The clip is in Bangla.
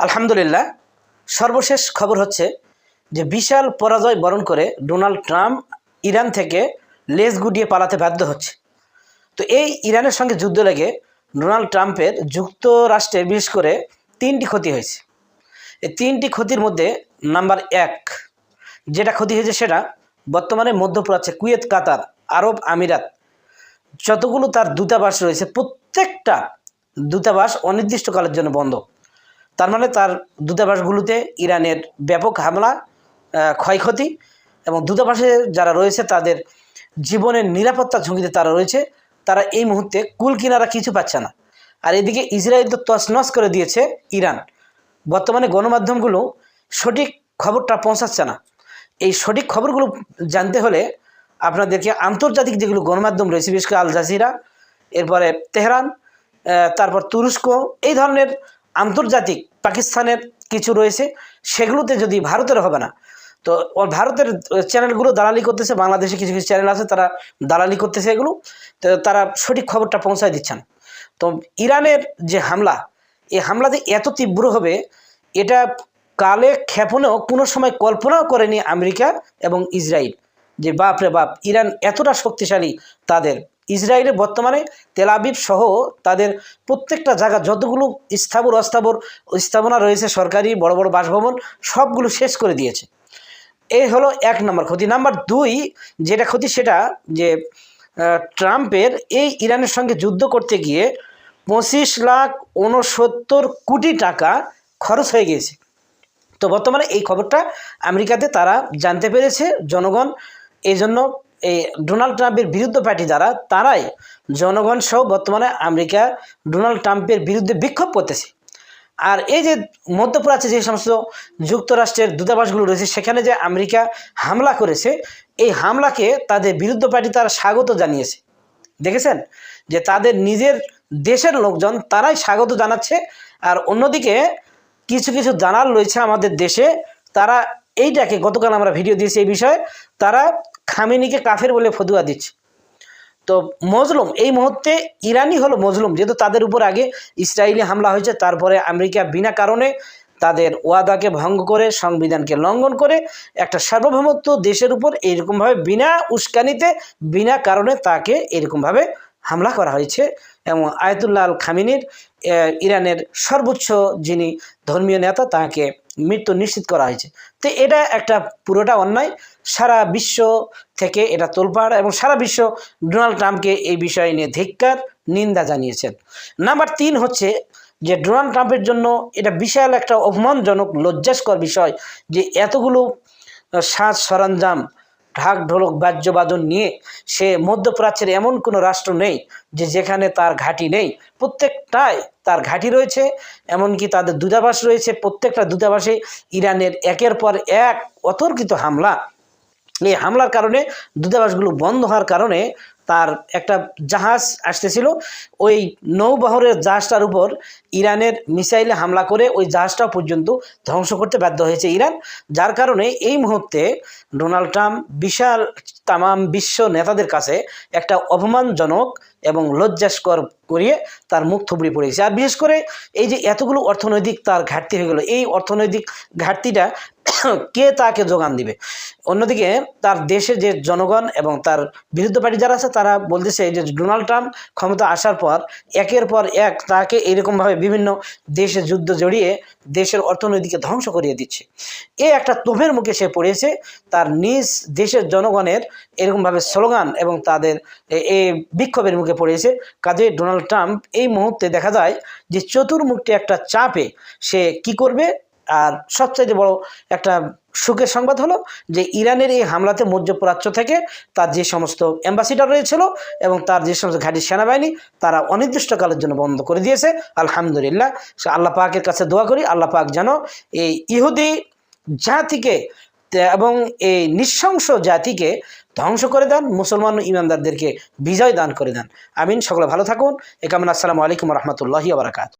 আলহামদুলিল্লাহ, সর্বশেষ খবর হচ্ছে যে বিশাল পরাজয় বরণ করে ডোনাল্ড ট্রাম্প ইরান থেকে লেজ গুটিয়ে পালাতে বাধ্য হচ্ছে। তো এই ইরানের সঙ্গে যুদ্ধ লেগে ডোনাল্ড ট্রাম্পের যুক্তরাষ্ট্রের বিশেষ করে 3টি ক্ষতি হয়েছে। এই 3টি ক্ষতির মধ্যে নাম্বার 1 যেটা ক্ষতি হয়েছে সেটা বর্তমানে মধ্যপ্রাচ্যে কুয়েত, কাতার, আরব আমিরাত যতগুলো তার দূতাবাস রয়েছে প্রত্যেকটা দূতাবাস অনির্দিষ্টকালের জন্য বন্ধ। তার মানে তার দূতাবাসগুলোতে ইরানের ব্যাপক হামলা, ক্ষয়ক্ষতি এবং দূতাবাসে যারা রয়েছে তাদের জীবনের নিরাপত্তার ঝুঁকিতে তারা রয়েছে। তারা এই মুহূর্তে কুল কিনারা কিছু পাচ্ছে না। আর এদিকে ইসরায়েল তো তছনছ করে দিয়েছে ইরান। বর্তমানে গণমাধ্যমগুলো সঠিক খবরটা পৌঁছাচ্ছে না। এই সঠিক খবরগুলো জানতে হলে আপনাদেরকে আন্তর্জাতিক যেগুলো গণমাধ্যম রয়েছে, বিশেষ করে আল জাজিরা, এরপরে তেহরান, তারপর তুরস্ক, এই ধরনের আন্তর্জাতিক পাকিস্তানের কিছু রয়েছে, সেগুলোতে যদি ভারতের হবে না। তো ভারতের চ্যানেলগুলো দালালি করতেছে, বাংলাদেশে কিছু কিছু চ্যানেল আছে তারা দালালি করতেছে এগুলো, তো তারা সঠিক খবরটা পৌঁছায় দিচ্ছেন। তো ইরানের যে হামলা, এই হামলা যে এত তীব্র হবে এটা কালে ক্ষেপণেও কোনো সময় কল্পনাও করেনি আমেরিকা এবং ইসরায়েল। যে বাপরে বাপ, ইরান এতটা শক্তিশালী। তাদের ইসরায়েলের বর্তমানে তেল আবিব সহ তাদের প্রত্যেকটা জায়গা যতগুলো স্থাবর অস্থাবর স্থাপনা রয়েছে, সরকারি বড় বড় বাসভবন, সবগুলো শেষ করে দিয়েছে। এই হলো 1 নম্বর ক্ষতি। নাম্বার 2 যেটা ক্ষতি সেটা যে ট্রাম্পের এই ইরানের সঙ্গে যুদ্ধ করতে গিয়ে 25,69,কোটি টাকা খরচ হয়ে গিয়েছে। তো বর্তমানে এই খবরটা আমেরিকাতে তারা জানতে পেরেছে, জনগণ। এই জন্য এই ডোনাল্ড ট্রাম্পের বিরুদ্ধে পার্টি যারা, তারাই জনগণ সহ বর্তমানে আমেরিকা ডোনাল্ড ট্রাম্পের বিরুদ্ধে বিক্ষোভ করতেছে। আর এই যে মধ্যপ্রাচ্যে যে সমস্ত যুক্তরাষ্ট্রের দূতাবাসগুলো রয়েছে সেখানে যে আমেরিকা হামলা করেছে, এই হামলাকে তাদের বিরুদ্ধ পার্টি তারা স্বাগত জানিয়েছে। দেখেছেন যে তাদের নিজের দেশের লোকজন তারাই স্বাগত জানাচ্ছে। আর অন্যদিকে কিছু কিছু দালাল রয়েছে আমাদের দেশে, তারা এইটাকে, গতকাল আমরা ভিডিও দিয়েছি এই বিষয়ে, তারা খামেনিকে কাফের বলে ফতুয়া দিচ্ছে। তো মজলুম এই মুহূর্তে ইরানই হলো মজলুম, যেহেতু তাদের উপর আগে ইসরায়েলি হামলা হয়েছে, তারপরে আমেরিকা বিনা কারণে তাদের ওয়াদাকে ভঙ্গ করে, সংবিধানকে লঙ্ঘন করে একটা সার্বভৌমত্ব দেশের উপর এইরকমভাবে বিনা উস্কানিতে, বিনা কারণে তাকে এরকমভাবে হামলা করা হয়েছে। এবং আয়াতুল্লাহ আল খামেনির, ইরানের সর্বোচ্চ যিনি ধর্মীয় নেতা, তাকে মৃত্যু নিশ্চিত করা হয়েছে। তো এটা একটা পুরোটা অন্যায়। সারা বিশ্ব থেকে এটা তোলপাড় এবং সারা বিশ্ব ডোনাল্ড ট্রাম্পকে এই বিষয় নিয়ে ধিক্কার, নিন্দা জানিয়েছেন। নাম্বার 3 হচ্ছে যে ডোনাল্ড ট্রাম্পের জন্য এটা বিশাল একটা অপমানজনক, লজ্জাস্কর বিষয় যে এতগুলো সাজ সরঞ্জাম, ঢাক ঢোলক বাদ্যবাদন নিয়ে সে মধ্যপ্রাচ্যের এমন কোনো রাষ্ট্র নেই যে যেখানে তার ঘাঁটি নেই। প্রত্যেকটায় তার ঘাঁটি রয়েছে, এমনকি তাদের দূতাবাস রয়েছে। প্রত্যেকটা দূতাবাসে ইরানের একের পর এক অতর্কিত হামলা। এই হামলার কারণে, দূতাবাসগুলো বন্ধ হওয়ার কারণে, তার একটা জাহাজ আসতেছিল, ওই নৌবহরের জাহাজটার উপর ইরানের মিসাইলে হামলা করে ওই জাহাজটাও পর্যন্ত ধ্বংস করতে বাধ্য হয়েছে ইরান। যার কারণে এই মুহূর্তে ডোনাল্ড ট্রাম্প বিশাল তামাম বিশ্ব নেতাদের কাছে একটা অপমানজনক এবং লজ্জাস্কর করিয়ে তার মুখ থুবড়ে পড়েছে। আর বিশেষ করে এই যে এতগুলো অর্থনৈতিক তার ঘাটতি হয়ে গেল, এই অর্থনৈতিক ঘাটতিটা কে তাকে যোগান দিবে? অন্যদিকে তার দেশের যে জনগণ এবং তার বিরুদ্ধ পার্টি যারা আছে তারা বলতেছে যে ডোনাল্ড ট্রাম্প ক্ষমতা আসার পর একের পর এক তাকে এরকমভাবে বিভিন্ন দেশে যুদ্ধ জড়িয়ে দেশের অর্থনীতিকে ধ্বংস করিয়ে দিচ্ছে। একটা তোপের মুখে সে পড়েছে। তার নিজ দেশের জনগণের এরকমভাবে স্লোগান এবং তাদের এই বিক্ষোভের মুখে পড়েছে। কাজে ডোনাল্ড ট্রাম্প এই মুহূর্তে দেখা যায় যে চতুর্মুখী একটা চাপে সে কি করবে। আর সবচাইতে বড় একটা সুখের সংবাদ হলো যে ইরানের এই হামলাতে মধ্যপ্রাচ্য থেকে তার যে সমস্ত অ্যাম্বাসিডার রয়েছিল এবং তার যে সমস্ত ঘাঁটি সেনাবাহিনী, তারা অনির্দিষ্টকালের জন্য বন্ধ করে দিয়েছে। আলহামদুলিল্লাহ, আল্লাহ পাকের কাছে দোয়া করি আল্লাহ পাক যেন এই ইহুদি জাতিকে এবং এই নৃশংস জাতিকে ধ্বংস করে দেন, মুসলমান ইমানদারদেরকে বিজয় দান করে দেন। আমিন। সকলে ভালো থাকুন। এ কামনা। আসসালামু আলাইকুম রহমতুল্লাহি ওয়া বারাকাতুহু।